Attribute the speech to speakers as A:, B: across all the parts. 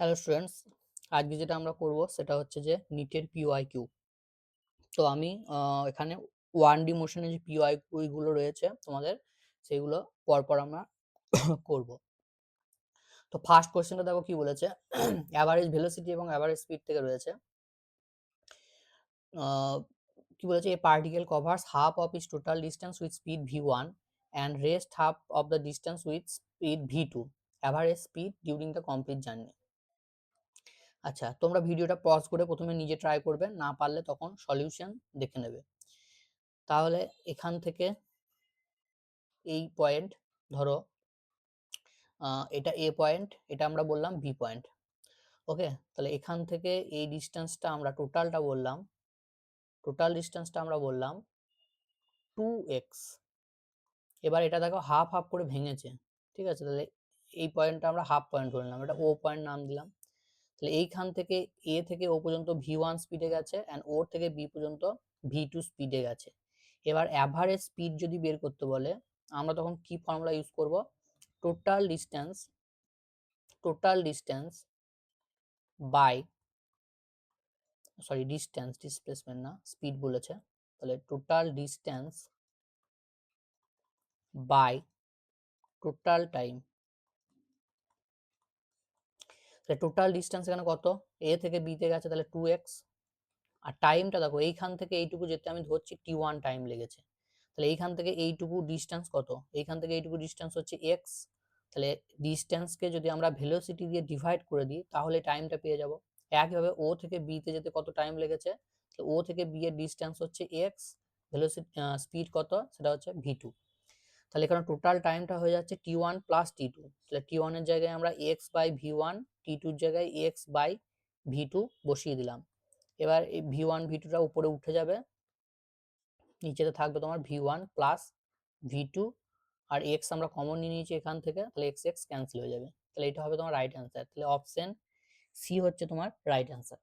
A: Hello students, আজকে যেটা আমরা করব সেটা হচ্ছে যে নিটের পিওয়াইকিউ। তো আমি এখানে 1D মোশনে যে পিওয়াইকিউ গুলো রয়েছে তোমাদের, সেগুলো পরপর আমরা করব। তো ফার্স্ট কোশ্চেনটা দেখো কি বলেছে, অ্যাভারেজ ভেলোসিটি এবং অ্যাভারেজ স্পিড থেকে রয়েছে। কি বলেছে, a particle covers half of its total distance with speed v1 and rest half of the distance with speed v2, average speed during the complete journey. আচ্ছা, তোমরা ভিডিওটা পজ করে প্রথমে নিজে ট্রাই করবে, না পারলে তখন সলিউশন দেখে নেবে। তাহলে এখান থেকে এই পয়েন্ট ধরো, এটা এ পয়েন্ট, এটা আমরা বললাম বি পয়েন্ট। ওকে, তাহলে এখান থেকে এই ডিস্টেন্সটা আমরা টোটাল ডিস্টেন্সটা আমরা বললাম 2x। এবার এটা দেখো হাফ হাফ করে ভেঙেছে, ঠিক আছে? তাহলে এই পয়েন্টটা আমরা হাফ পয়েন্ট ধরে নিলাম, এটা ও পয়েন্ট নাম দিলাম। তাহলে এইখান থেকে এ থেকে ও পর্যন্ত v1 স্পিডে গেছে অ্যান্ড ও থেকে বি পর্যন্ত v2 স্পিডে গেছে। এবার অ্যাভারেজ স্পিড যদি বের করতে বলে, আমরা তখন কি ফর্মুলা ইউজ করব? Total distance by, sorry distance, displacement না, স্পিড বলেছে। তাহলে total distance by total time. তাহলে টোটাল ডিস্টেন্স এখানে কত? এ থেকে বি তে গেছে, তাহলে 2x। আর টাইমটা দেখো, এইখান থেকে এইটুকু যেতে আমি ধরছি t1 টাইম লেগেছে। তাহলে এইখান থেকে এইটুকু ডিস্টেন্স কত? এইখান থেকে এইটুকু ডিস্টেন্স হচ্ছে x। তাহলে ডিস্টেন্সকে যদি আমরা ভেলোসিটি দিয়ে ডিভাইড করে দিই তাহলে টাইমটা পেয়ে যাব। একইভাবে ও থেকে বি তে যেতে কত টাইম লেগেছে? তো ও থেকে বি এর ডিস্টেন্স হচ্ছে x, ভেলোসিটি স্পিড কত সেটা হচ্ছে v2। তাহলে এখানে টোটাল টাইমটা হয়ে যাচ্ছে t1 প্লাস t2। তাহলে t1 এর জায়গায় আমরা x বাই v1, t2 এর জায়গায় x বাই v2 বসিয়ে দিলাম। এবার এই v1 v2টা উপরে উঠে যাবে, নিচেতে থাকবে তোমার v1 প্লাস v2, আর x আমরা কমন নিয়ে নিয়েছি এখান থেকে, তাহলে x x ক্যান্সেল হয়ে যাবে। তাহলে এটা হবে তোমার রাইট অ্যান্সার। তাহলে অপশন সি হচ্ছে তোমার রাইট অ্যান্সার।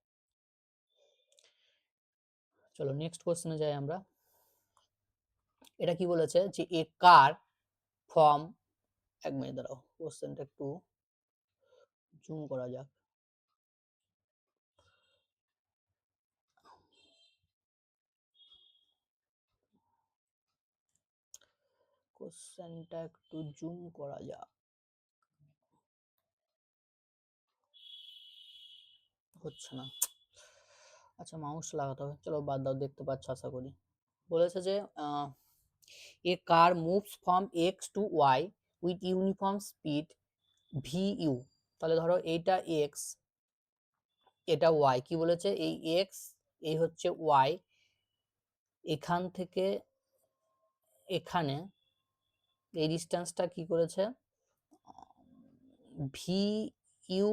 A: চলো নেক্সট কোশ্চেনে যাই আমরা। এটা কি বলেছে যে এ কার ফ্রম, এক মিনিট দাঁড়াও, কোশ্চেনটা একটু জুম করা যাক। কোশ্চেনটা একটু জুম করা যাক, হচ্ছে না। আচ্ছা, মাউস লাগাতে হবে, চলো বাদ দাও, দেখতে পাচ্ছ আশা করি। বলেছে যে a car moves from X to Y with uniform speed V U. তাহলে ধরো এইটা এক্স, এটা ওয়াই। কি বলেছে? এই এক্স, এই হচ্ছে ওয়াই, এখান থেকে এখানে এই ডিস্টেন্সটা কি করেছে? ভি ইউ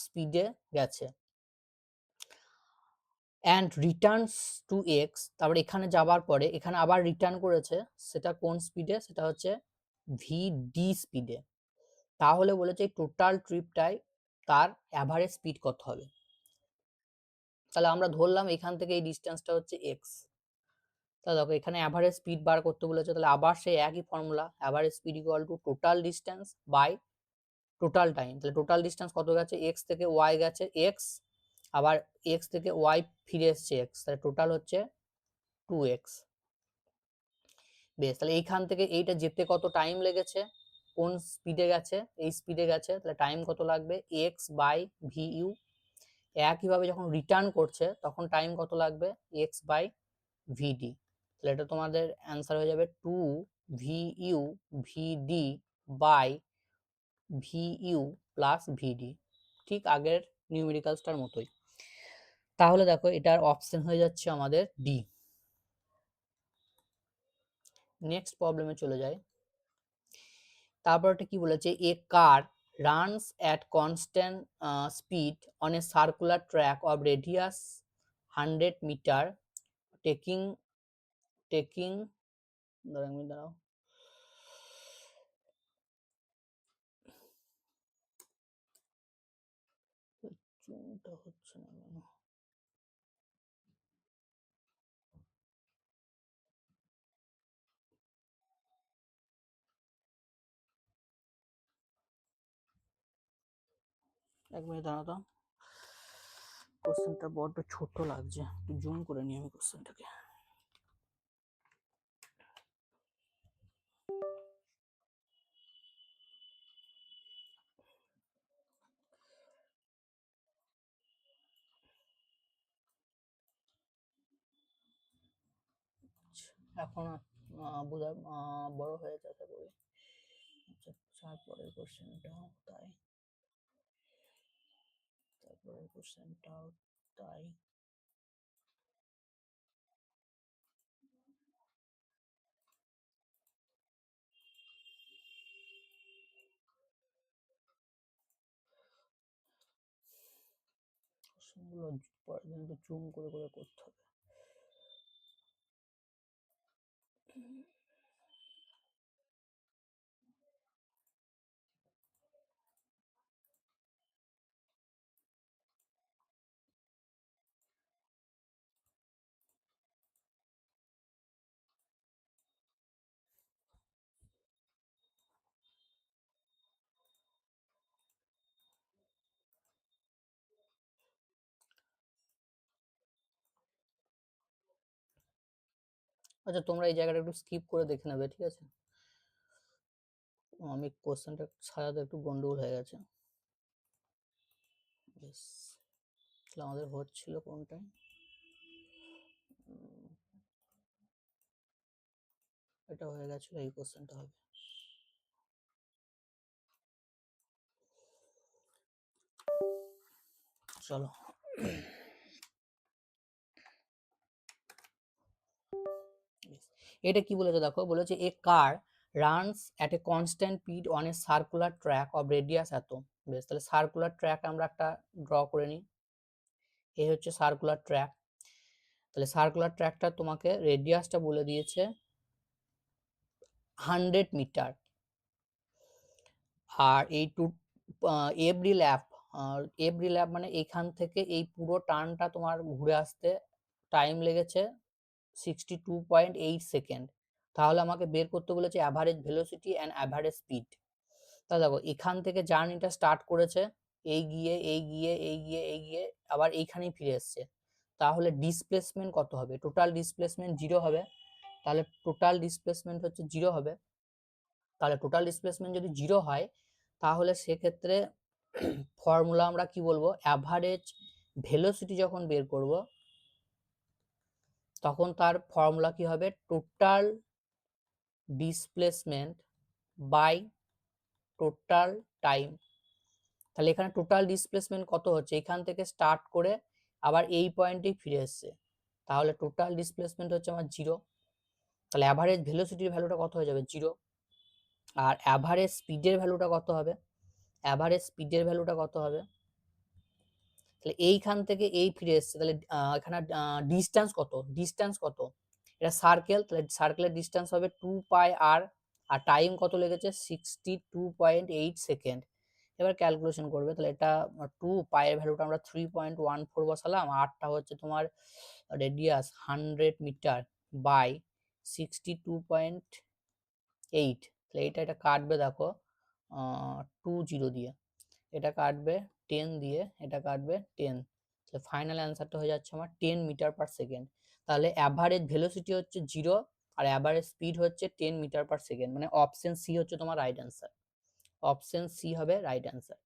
A: স্পিডে গেছে অ্যান্ড রিটার্নস টু এক্স। তারপর এখানে যাবার পরে এখানে আবার রিটার্ন করেছে, সেটা কোন স্পিডে? সেটা হচ্ছে ভি ডি স্পিডে। তাহলে বলেছে এই টোটাল ট্রিপটাই তার অ্যাভারেজ স্পিড কত হবে। তাহলে আমরা ধরলাম এখান থেকে এই ডিস্টেন্সটা হচ্ছে এক্স। তাহলে দেখো এখানে অ্যাভারেজ স্পিড বার করতে বলেছে, তাহলে আবার সেই একই formula, average speed equal to total distance by total time. তাহলে টোটাল ডিস্টেন্স কত গেছে? এক্স থেকে ওয়াই গেছে এক্স, আবার এক্স থেকে ওয়াই ফিরে এসছে এক্স, তাহলে টোটাল হচ্ছে 2x। বেশ, তাহলে এইখান থেকে এইটা যেতে কত টাইম লেগেছে, কোন স্পিডে গেছে? এই স্পিডে গেছে, তাহলে টাইম কত লাগবে? X by v u. একইভাবে যখন রিটার্ন করছে তখন টাইম কত লাগবে? X by v d. তাহলে এটা তোমাদের অ্যান্সার হয়ে যাবে 2 ভিডি বাই ভিইউ প্লাস ভিডি, ঠিক আগের নিউমেরিক্যালসটার মতোই। তাহলে দেখো এটার অপশন হয়ে যাচ্ছে আমাদের ডি। নেক্সট প্রবলেমে চলে যায়। তারপর এটা কি বলেছে? A car runs at constant speed on a circular track of radius 100 metre taking taking দাঁড়াও, জুমটা হচ্ছে না কেন? এক মিনিট দাঁড়াও তো, কোশ্চেনটা বড্ড ছোট লাগছে, একটু জুম করে নিই আমি কোশ্চেনটাকে। এখন বোঝা বড় হয়ে যাবে বই। আচ্ছা, তারপরের কোশ্চেনটাও তাই, তারপরের কোশ্চেনটাও তাই। কোশ্চেনগুলো পরে কিন্তু জুম করে করে করতে হবে। আচ্ছা, তোমরা এই জায়গাটা একটু স্কিপ করে দেখে নেবে, ঠিক আছে? আমি কোশ্চেনটা সাজাতে একটু গন্ডগোল হয়ে গেছে। বেশ, তাহলে আমাদের হচ্ছিল কোনটায়? এটা হয়ে গেছিল, এই কোশ্চেনটা হবে। চলো, এটা কি বলেছে দেখো, বলেছে a car runs at a constant speed on a circular track of radius এত। বেশ, তাহলে সার্কুলার ট্র্যাক আমরা একটা ড্র করে নিই। এই হচ্ছে সার্কুলার ট্র্যাক। তাহলে সার্কুলার ট্র্যাকটা তোমাকে রেডিয়াসটা বলে দিয়েছে 100 মিটার। আর এই এভরি ল্যাপ মানে এখান থেকে এই পুরো টার্নটা তোমার ঘুরে আসতে টাইম লেগেছে 62.8 সেকেন্ড। তাহলে আমাকে বের করতে বলেছে average velocity and average speed. তাহলে দেখো, এখান থেকে জার্নিটা স্টার্ট করেছে, এই গিয়ে এই গিয়ে এই গিয়ে এই গিয়ে আবার এইখানেই ফিরে এসছে। তাহলে ডিসপ্লেসমেন্ট কত হবে? টোটাল ডিসপ্লেসমেন্ট 0 হবে। তাহলে টোটাল ডিসপ্লেসমেন্ট হচ্ছে 0 হবে। তাহলে টোটাল ডিসপ্লেসমেন্ট যদি 0 হয়, তাহলে সেক্ষেত্রে ফর্মুলা আমরা কি বলবো? অ্যাভারেজ ভেলোসিটি যখন বের করব, তখন তার ফর্মুলা কি হবে? Total displacement by total time. তাহলে এখানে টোটাল ডিসপ্লেসমেন্ট কত হচ্ছে? এখান থেকে স্টার্ট করে আবার এই পয়েন্টেই ফিরে এসছে, তাহলে টোটাল ডিসপ্লেসমেন্ট হচ্ছে আমার 0। তাহলে অ্যাভারেজ ভেলোসিটির ভ্যালুটা কত হয়ে যাবে? 0। আর অ্যাভারেজ স্পিডের ভ্যালুটা কত হবে? অ্যাভারেজ স্পিডের ভ্যালুটা কত হবে? তাহলে এইখান থেকে এই ফিরে এসছে, তাহলে এখানে ডিস্টেন্স কত? ডিস্টেন্স কত? এটা সার্কেল, তাহলে সার্কেলের ডিস্টেন্স হবে 2 পাই আর। আর টাইম কত লেগেছে? 62.8 সেকেন্ড। এবার ক্যালকুলেশন করবে, তাহলে এটা 2 পাই এর ভ্যালুটা আমরা 3.14 বসালাম, আরটা হচ্ছে তোমার রেডিয়াস 100 মিটার বাই 62.8। তাহলে এটা কাটবে দেখো 20 দিয়ে, এটা কাটবে 10 দিয়ে, এটা কাটবে 10। তাহলে ফাইনাল অ্যান্সারটা হয়ে যাচ্ছে আমার 10 মিটার পার সেকেন্ড। তাহলে অ্যাভারেজ ভেলোসিটি হচ্ছে 0 আর অ্যাভারেজ স্পিড হচ্ছে 10 মিটার পার সেকেন্ড, মানে অপশন সি হচ্ছে তোমার রাইট অ্যান্সার। অপশন সি হবে রাইট অ্যান্সার।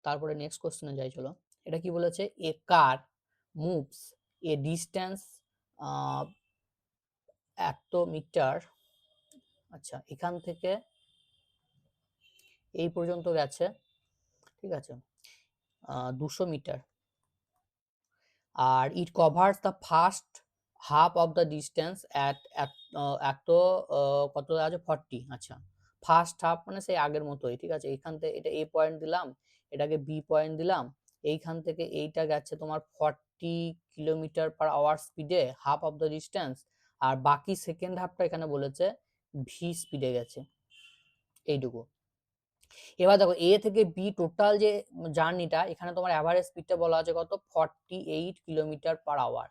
A: তারপরে নেক্সট কোশ্চেনে যাই, চলো। এটা কি বলেছে? A car moves a distance এত মিটার। আচ্ছা, এখান থেকে এই পর্যন্ত গেছে, ঠিক আছে, 200 মিটার। আর it covers the first half of the distance এত কত আছে? 40। আচ্ছা, ফার্স্ট হাফ মানে সেই আগের মতোই, ঠিক আছে। এইখান থেকে এটা এ পয়েন্ট দিলাম, এটাকে বি পয়েন্ট দিলাম, এইখান থেকে এইটা গেছে তোমার 40 কিলোমিটার পার আওয়ার স্পিডে, হাফ অফ দ্য ডিস্টেন্স। আর বাকি সেকেন্ড হাফটা এখানে বলেছে ভি স্পিডে গেছে, এইটুকু। এবার দেখো, এ থেকে বি টোটাল যে জার্নিটা, এখানে তোমার অ্যাভারেজ স্পিডটা বলা আছে কত? 48 kilometre per hour.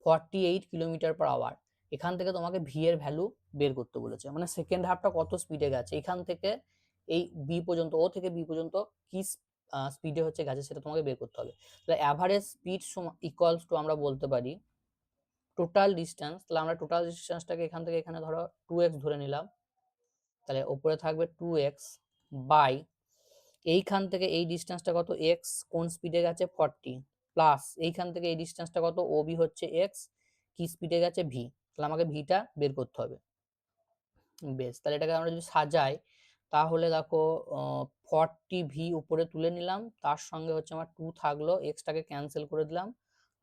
A: 48 kilometre per hour. এখান থেকে তোমাকে ভি এর ভ্যালু বের করতে বলেছে, মানে সেকেন্ড হাফটা কত স্পিডে গেছে। এখান থেকে এই বি পর্যন্ত, ও থেকে বি পর্যন্ত কি স্পিডে হচ্ছে গেছে সেটা তোমাকে বের করতে হবে। তাহলে অ্যাভারেজ স্পিড ইকুয়ালস টু আমরা বলতে পারি টোটাল ডিস্টেন্স। তাহলে আমরা টোটাল ডিস্টেন্সটাকে এখান থেকে এখানে ধরো 2x ধরে নিলাম, তাহলে উপরে থাকবে 2x বাই এইখান থেকে এই ডিস্টেন্সটা কত x, কোন স্পিডে গেছে 40, প্লাস এইখান থেকে এই ডিস্টেন্সটা কত OB হচ্ছে x, কি স্পিডে গেছে v। তাহলে আমাকে ভিটা বের করতে হবে। বেশ, তাহলে এটাকে আমরা যদি সাজাই তাহলে দেখো 40v উপরে তুলে নিলাম, তার সঙ্গে হচ্ছে আমার 2 থাকলো, এক্সটাকে ক্যান্সেল করে দিলাম,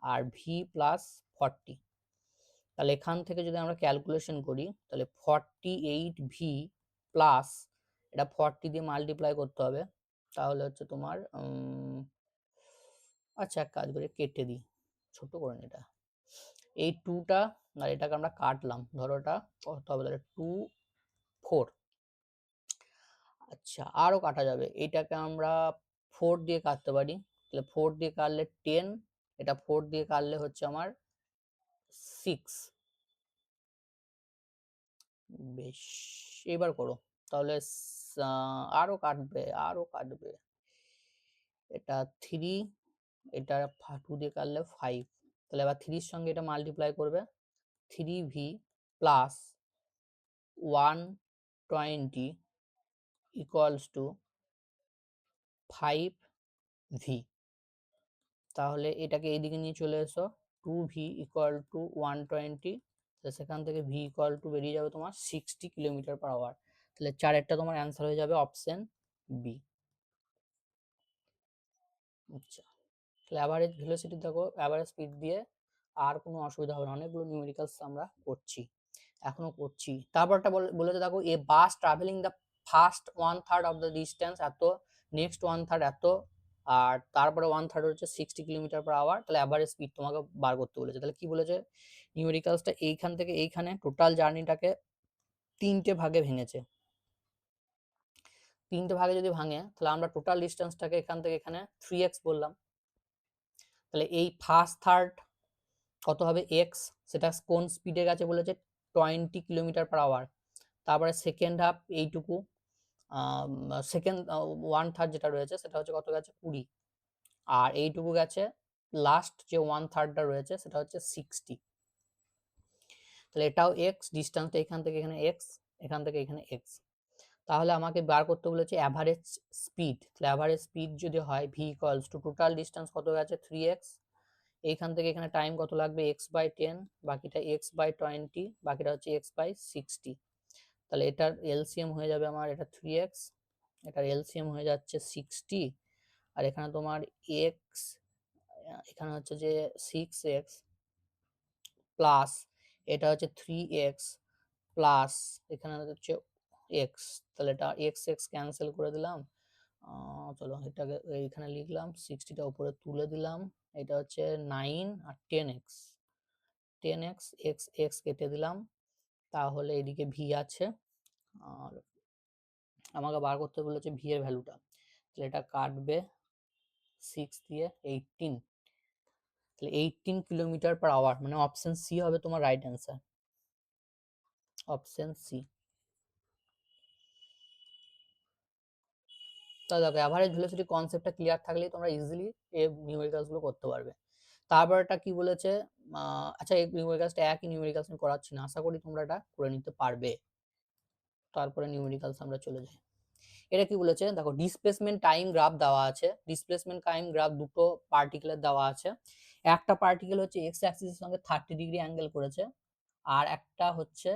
A: আর v প্লাস 40। তাহলে এখান থেকে যদি আমরা ক্যালকুলেশন করি তাহলে 48v প্লাস এটা 40 দিয়ে মাল্টিপ্লাই করতে হবে, তাহলে হচ্ছে তোমার আচ্ছা এক কাজ করে কেটে দিই, ছোট করে নি এটা, এই 2টা আর এটাকে আমরা কাটলাম, ধরো এটা কত হবে তাহলে 2 4। আচ্ছা আরো কাটা যাবে, এইটাকে আমরা 4 দিয়ে কাটতে পারি, তাহলে 4 দিয়ে কাটলে 10, এটা 4 দিয়ে কাটলে হচ্ছে আমার 6। বেশ, এবার করো তাহলে আরো কাটবে, আরো কাটবে, এটা 3, এটা 2 দিয়ে কাটলে 5, তাহলে এবার 3 এর সঙ্গে এটা মাল্টিপ্লাই করবে, 3v plus 120 equals to 5v। তাহলে এটাকে এইদিকে নিয়ে চলে এসো, 2v ইকুয়াল টু 120, সেখান থেকে v ইকুয়াল টু বেরিয়ে যাবে তোমার 60 কিলোমিটার পার আওয়ার। তাহলে 4-এরটা তোমার অ্যান্সার হয়ে যাবে অপশন বি। আচ্ছা, তাহলে অ্যাভারেজ ভেলোসিটি দেখো, অ্যাভারেজ স্পিড দিয়ে আর কোনো অসুবিধা হবে না, অনেকগুলো নিউমেরিক্যালস আমরা করছি, এখনো করছি। তারপরটা বলেছে দেখো a bus travelling the first 1/3 of the distance এত, নেক্সট 1/3 এত, আর তারপরে 1/3 হচ্ছে 60 কিলোমিটার পার আওয়ার। তাহলে অ্যাভারেজ স্পিড তোমাকে বার করতে বলেছে। তাহলে কি বলেছে, নিউমেরিক্যালসটা এইখান থেকে এইখানে টোটাল জার্নিটাকে 3টে ভাগে ভেঙেছে। 3টে ভাগে যদি ভাঙে তাহলে আমরা টোটাল ডিস্টেন্সটাকে এখান থেকে এখানে 3x বললাম, তাহলে এই ফার্স্ট থার্ড কত হবে x, সেটা কোন স্পিডে গেছে বলেছে 20 কিলোমিটার পার আওয়ার। তারপরে সেকেন্ড হাফ এইটুকু, সেকেন্ড 1/3 যেটা রয়েছে সেটা হচ্ছে কত গেছে 20, আর এইটুকু গেছে লাস্ট যে 1/3টা রয়েছে সেটা হচ্ছে 60। তাহলে এটাও x, ডিস্টেন্সটা এখান থেকে এখানে x, এখান থেকে এখানে x। তাহলে আমাকে বার করতে বলেছে অ্যাভারেজ স্পিড। তাহলে অ্যাভারেজ স্পিড যদি হয় v equals to total distance কত গেছে 3x, এইখান থেকে এখানে টাইম কত লাগবে x/10, বাকিটা x/20, বাকিটা হচ্ছে x/60। তাহলে এটার এলসিএম হয়ে যাবে আমার, এটা 3x, এটার এলসিএম হয়ে যাচ্ছে 60, আর এখানে তোমার x, এখানে হচ্ছে যে 6x প্লাস এটা হচ্ছে 3x প্লাস এখানে হচ্ছে x, তাহলে এটা x ক্যান্সেল করে দিলাম, চলো এটাকে এইখানে লিখলাম, 60টা উপরে তুলে দিলাম, এটা হচ্ছে 9 আর 10x, 10x x x কেটে দিলাম, তাহলে এদিকে v আছে, আর আমাকে বার করতে বলেছে v এর ভ্যালুটা, তাহলে এটা কাটবে 6 দিয়ে 18, তাহলে 18 কিলোমিটার পার আওয়ার, মানে অপশন সি হবে তোমার রাইট অ্যান্সার, অপশন সি। তাহলে দেখো অ্যাভারেজ ভেলোসিটি কনসেপ্টটা ক্লিয়ার থাকলেই তোমরা ইজিলি এই নিউমেরিক্যালস গুলো করতে পারবে। তারপর এটা কি বলেছে, আচ্ছা এই নিউমেরিক্যালসটা একই নিউমেরিক্যালস আমি করাচ্ছি না, আশা করি তোমরা এটা করে নিতে পারবে। তারপরে নিউমেরিক্যালস আমরা চলে যাই। এটা কি বলেছে দেখো, ডিসপ্লেসমেন্ট টাইম গ্রাফ দেওয়া আছে, ডিসপ্লেসমেন্ট টাইম গ্রাফ দুটো পার্টিকেলের দেওয়া আছে, একটা পার্টিকেল হচ্ছে এক্স অ্যাক্সিসের সঙ্গে 30 ডিগ্রি অ্যাঙ্গেল করেছে, আর একটা হচ্ছে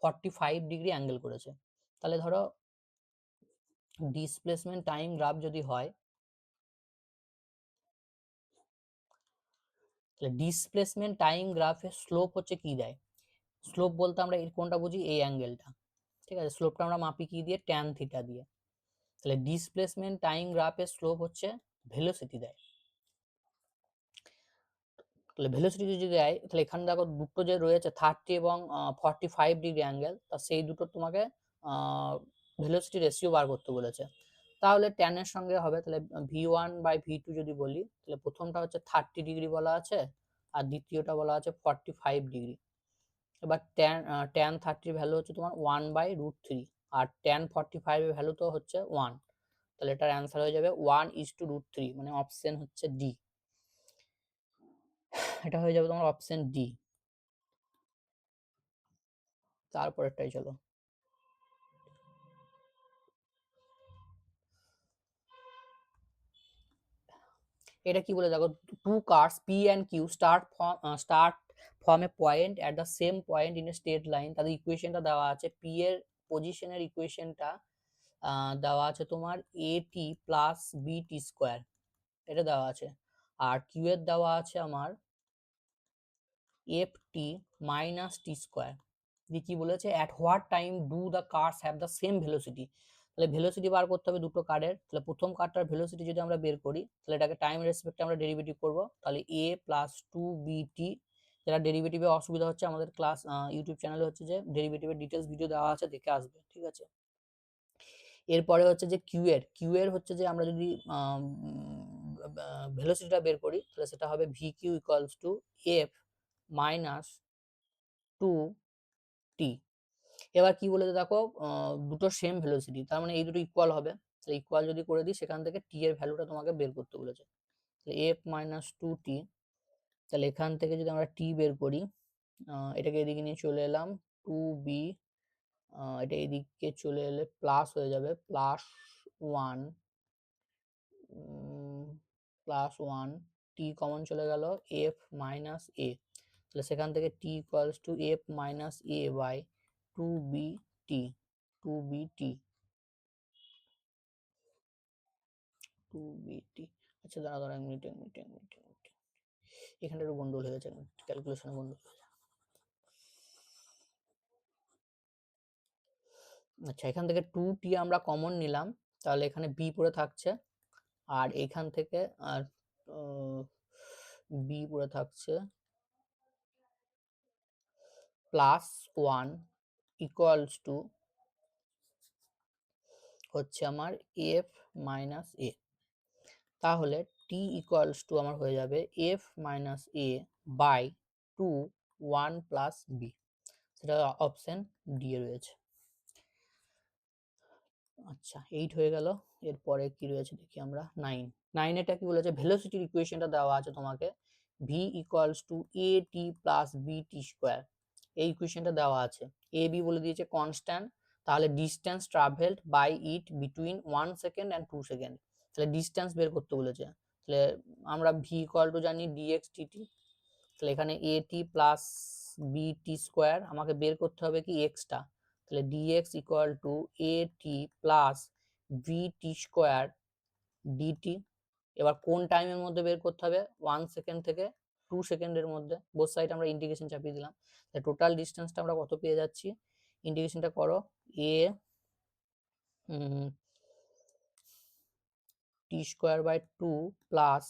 A: 45 ডিগ্রি অ্যাঙ্গেল করেছে। তাহলে ধরো ডিসপ্লেসমেন্ট টাইম গ্রাফ যদি হয়, তাহলে ডিসপ্লেসমেন্ট টাইম গ্রাফের স্লোপ হচ্ছে কি দেয়, স্লোপ বলতে আমরা এর কোনটা বুঝি, এই অ্যাঙ্গেলটা, ঠিক আছে, স্লোপটা আমরা মাপি কি দিয়ে, ট্যান থিটা দিয়ে। তাহলে ডিসপ্লেসমেন্ট টাইম গ্রাফের স্লোপ হচ্ছে ভেলোসিটি দেয়। তাহলে ভেলোসিটি যদি দেয় তাহলে এখানে দেখো দুটো যে রয়েছে 30 এবং 45 ডিগ্রি অ্যাঙ্গেল, তা সেই দুটো তোমাকে ভেলোসিটি রেশিও বার করতে বলেছে। তাহলে ট্যান এর সঙ্গে হবে, তাহলে v1/v2 যদি বলি, তাহলে প্রথমটা হচ্ছে 30 ডিগ্রি বলা আছে, আর দ্বিতীয়টা বলা আছে 45 ডিগ্রি। এবার ট্যান 30 ভ্যালু হচ্ছে তোমার 1/√3, আর tan 45 এর ভ্যালু তো হচ্ছে 1, তাহলে এটার অ্যান্সার হয়ে যাবে 1:√3, মানে অপশন হচ্ছে ডি। এটা হয়ে যাবে তোমার অপশন ডি। তারপরেরটাই চলো। এটা কি বলে দেখো, two cars P and Q start from a point at the same point in a straight line. তাদের ইকুয়েশনটা দেওয়া আছে, পি এর পজিশনের ইকুয়েশনটা দেওয়া আছে তোমার a t plus B t square, এটা দেওয়া আছে। আর কিউ এর দেওয়া আছে আমার f t minus t square. দিয়ে কি বলেছে, at what time do the cars have the same velocity. তাহলে ভেলোসিটি বার করতে হবে দুটো কারের। তাহলে প্রথম কারটার ভেলোসিটি যদি আমরা বের করি, তাহলে এটাকে টাইম রেসপেক্টে আমরা ডেরিভেটিভ করব। তাহলে এ প্লাস টু বিটি, যারা ডেরিভেটিভে অসুবিধা হচ্ছে আমাদের ক্লাস ইউটিউব চ্যানেলে হচ্ছে যে ডেরিভেটিভের ডিটেলস ভিডিও দেওয়া আছে, দেখে আসবে, ঠিক আছে। এরপরে হচ্ছে যে কিউ এর হচ্ছে যে আমরা যদি ভেলোসিটিটা বের করি, তাহলে সেটা হবে V Q equals to F minus two T. এবার কি বলেছে দেখো, দুটো সেম ভেলোসিটি, তার মানে এই দুটো ইকুয়াল হবে। তাহলে ইকুয়াল যদি করে দিই, সেখান থেকে টি এর ভ্যালুটা তোমাকে বের করতে বলেছে। তাহলে এফ মাইনাস টু টি, তাহলে এখান থেকে যদি আমরা টি বের করি, এটাকে এদিকে নিয়ে চলে এলাম, টু বি, এটা এদিকে চলে এলে প্লাস হয়ে যাবে, plus one, plus one, T common চলে গেল, এফ মাইনাস এ। তাহলে সেখান থেকে T equals to F minus A by two B T, two B T, two B T. আচ্ছা দাঁড়া দাঁড়া, এক মিনিট এক মিনিট এক মিনিট এক মিনিট, এখানটা একটু গন্ডগোল হয়ে গেছে, ক্যালকুলেশনে গন্ডগোল হয়ে গেছে। আচ্ছা, এখান থেকে টু টি আমরা কমন নিলাম, তাহলে এখানে বি পড়ে থাকছে, আর এখান থেকে আর বি পড়ে থাকছে, প্লাস ওয়ান ইকুয়ালস টু হচ্ছে আমার এফ মাইনাস এ। তাহলে টি ইকুয়ালস টু আমার হয়ে যাবে f minus A by two one plus b, সেটা অপশন ডি এ রয়েছে। আচ্ছা 8 হয়ে গেল। এরপরে কি রয়েছে দেখি আমরা, 9। 9 এটা কি বলেছে, ভেলোসিটির ইকুয়েশনটা দেওয়া আছে তোমাকে, v equals to a t plus B t square, এই ইকুয়েশনটা দেওয়া আছে। এ বি বলে দিয়েছে কনস্ট্যান্ট, তাহলে distance travelled by it between 1 second and 2 second, তাহলে ডিস্টেন্স বের করতে বলেছে। তাহলে আমরা ভি ইকুয়াল টু জানি ডিএক্স টি, তাহলে এখানে a t plus B t square আমাকে বের করতে হবে কি এক্সটা, তাহলে dx equal to a t plus B t square d t. এবার কোন টাইমের মধ্যে বের করতে হবে, 1 সেকেন্ড থেকে 2 সেকেন্ডের মধ্যে, বোথ সাইড আমরা ইন্টিগ্রেশন চাপিয়ে দিলাম। তাহলে টোটাল ডিস্টেন্সটা আমরা কত পেয়ে যাচ্ছি, ইন্টিগ্রেশনটা করো, A T square by two plus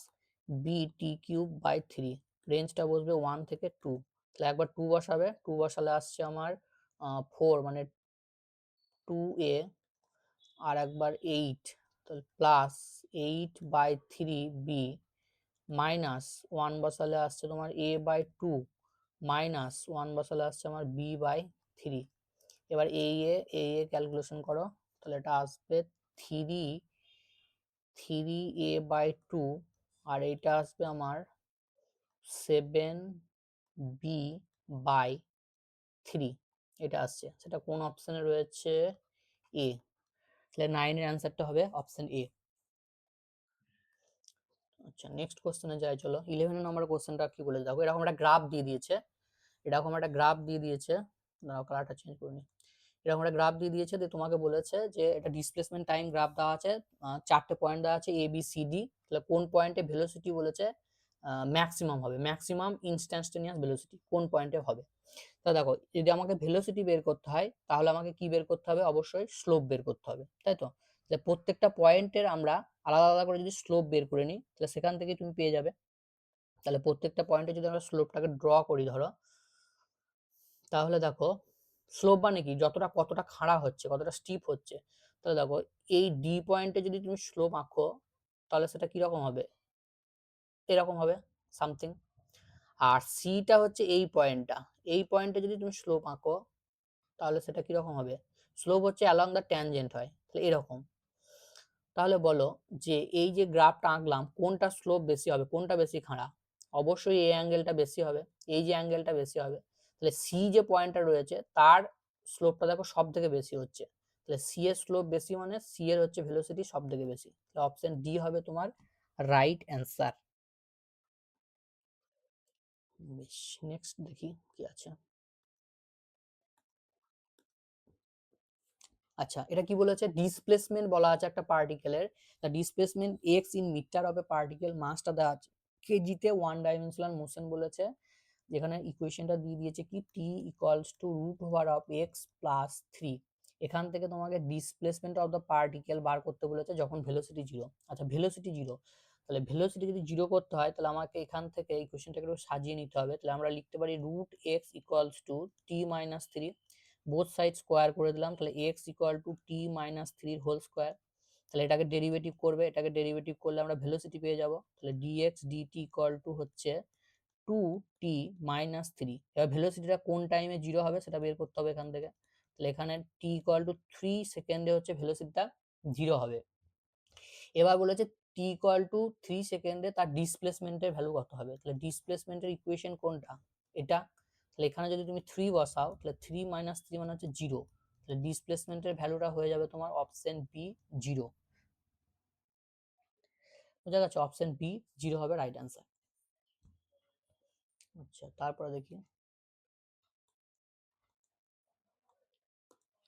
A: B T cube by three, রেঞ্জটা বসবে 1 থেকে 2। তাহলে একবার 2 বসাবে, 2 বসালে আসছে আমার 4, মানে 2a, আর একবার 8, তাহলে প্লাস 8/3b মাইনাস 1 বসালে আসছে তোমার a/2 মাইনাস 1 বসালে আসছে আমার b/3। এবার এ ক্যালকুলেশন করো, তাহলে এটা আসবে 3a/2, আর এটা আসবে আমার 7b/3, এটা আসছে। সেটা কোন অপশনে রয়েছে, এ। তাহলে 9 এর অ্যান্সারটা হবে অপশন এ। আচ্ছা নেক্সট কোশ্চেনে যাই চলো। 11 নম্বর কোশ্চেনটা কি বলে দেখো, এরকম একটা গ্রাফ দিয়ে দিয়েছে, এরকম একটা গ্রাফ দিয়ে দিয়েছে, দাঁড়াও কালারটা চেঞ্জ করে নিই। এরকম একটা গ্রাফ দিয়ে দিয়েছে, দিয়ে তোমাকে বলেছে যে এটা ডিসপ্লেসমেন্ট টাইম গ্রাফ দেওয়া আছে, 4টে পয়েন্ট দেওয়া আছে এ বি সি ডি। তাহলে কোন পয়েন্টে ভেলোসিটি বলেছে ম্যাক্সিমাম হবে, ম্যাক্সিমাম ইনস্ট্যান্টেনিয়াস ভেলোসিটি কোন পয়েন্টে হবে। তা দেখো, যদি আমাকে ভেলোসিটি বের করতে হয়, তাহলে আমাকে কি বের করতে হবে, অবশ্যই স্লোপ বের করতে হবে, তাই তো। যে প্রত্যেকটা পয়েন্টের আমরা আলাদা আলাদা করে যদি স্লোপ বের করে নিই, তাহলে সেখান থেকে তুমি পেয়ে যাবে। তাহলে প্রত্যেকটা পয়েন্টে যদি আমরা স্লোপটাকে ড্র করি ধরো, তাহলে দেখো স্লোপ মানে কি, যতটা কতটা খাড়া হচ্ছে, কতটা স্টিপ হচ্ছে। তাহলে দেখো এই ডি পয়েন্টে যদি তুমি স্লোপ আঁকো, তাহলে সেটা কিরকম হবে, এরকম হবে সামথিং। আর সিটা হচ্ছে এই পয়েন্টটা, এই পয়েন্টে যদি তুমি স্লোপ আঁকো, তাহলে সেটা কিরকম হবে, স্লোপ হচ্ছে অ্যালং দ্য ট্যানজেন্ট হয়, তাহলে এরকম। তাহলে বলো যে এই যে গ্রাফটা আঁকলাম কোনটা স্লোপ বেশি হবে, কোনটা বেশি খাড়া? অবশ্যই এই অ্যাঙ্গেলটা বেশি হবে, এই যে অ্যাঙ্গেলটা বেশি হবে। তাহলে সি যে পয়েন্টটা রয়েছে তার স্লোপটা দেখো সব থেকে বেশি হচ্ছে, তাহলে সি এর স্লোপ বেশি মানে সি এর হচ্ছে ভেলোসিটি সব থেকে বেশি। তাহলে অপশন ডি হবে তোমার রাইট অ্যান্সার। বেশ, নেক্সট দেখি কি আছে। আচ্ছা, এটা কি বলেছে? ডিসপ্লেসমেন্ট বলা আছে একটা পার্টিকেলের, the displacement X in metre of a particle, মাসটা দেওয়া আছে কেজিতে, ওয়ান ডাইমেনশনাল মোশন বলেছে। যেখানে ইকুয়েশনটা দিয়ে দিয়েছে কি T equals to root over of X plus 3। এখান থেকে তোমাকে ডিসপ্লেসমেন্ট অফ দ্য পার্টিকেল বার করতে বলেছে যখন ভেলোসিটি জিরো। আচ্ছা, ভেলোসিটি জিরো, তাহলে ভেলোসিটি যদি জিরো করতে হয় তাহলে আমাকে এখান থেকে ইকুয়েশনটাকে একটু সাজিয়ে নিতে হবে। তাহলে আমরা লিখতে পারি root x equals to t minus 3, both side square করে দিলাম, তাহলে x equal to t minus 3 whole square. তাহলে এটাকে ডেরিভেটিভ করবে, এটাকে ডেরিভেটিভ করলে আমরা ভেলোসিটি পেয়ে যাব। তাহলে ডিএক্স ডিটি ইকুয়াল টু হচ্ছে 2t মাইনাস 3। এবার ভেলোসিটিটা কোন টাইমে জিরো হবে সেটা বের করতে হবে এখান থেকে। তাহলে এখানে t ইকুয়াল টু 3 সেকেন্ডে হচ্ছে ভেলোসিটিটা জিরো হবে। এবার বলেছে t ইকুয়াল টু 3 সেকেন্ডে তার ডিসপ্লেসমেন্টের ভ্যালু কত হবে। তাহলে ডিসপ্লেসমেন্টের ইকুয়েশন কোনটা? এটা। তাহলে এখানে যদি তুমি 3 বসাও তাহলে 3 মাইনাস 3 মানে হচ্ছে 0। তাহলে ডিসপ্লেসমেন্টের ভ্যালুটা হয়ে যাবে তোমার অপশন বি 0। বোঝা গেছে? অপশন বি 0 হবে রাইট অ্যান্সার। আচ্ছা, তারপরে দেখি।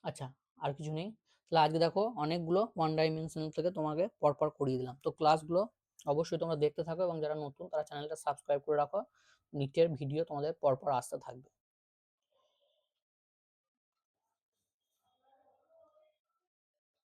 A: আচ্ছা, আর কিছু নেই। তাহলে আজকে দেখো অনেকগুলো ওয়ান ডাইমেনশনাল থেকে তোমাকে পরপর করিয়ে দিলাম। তো ক্লাসগুলো অবশ্যই তোমরা দেখতে থাকো এবং যারা নতুন তারা চ্যানেলটা সাবস্ক্রাইব করে রাখো। নিটের ভিডিও তোমাদের পরপর আসতে থাকবে।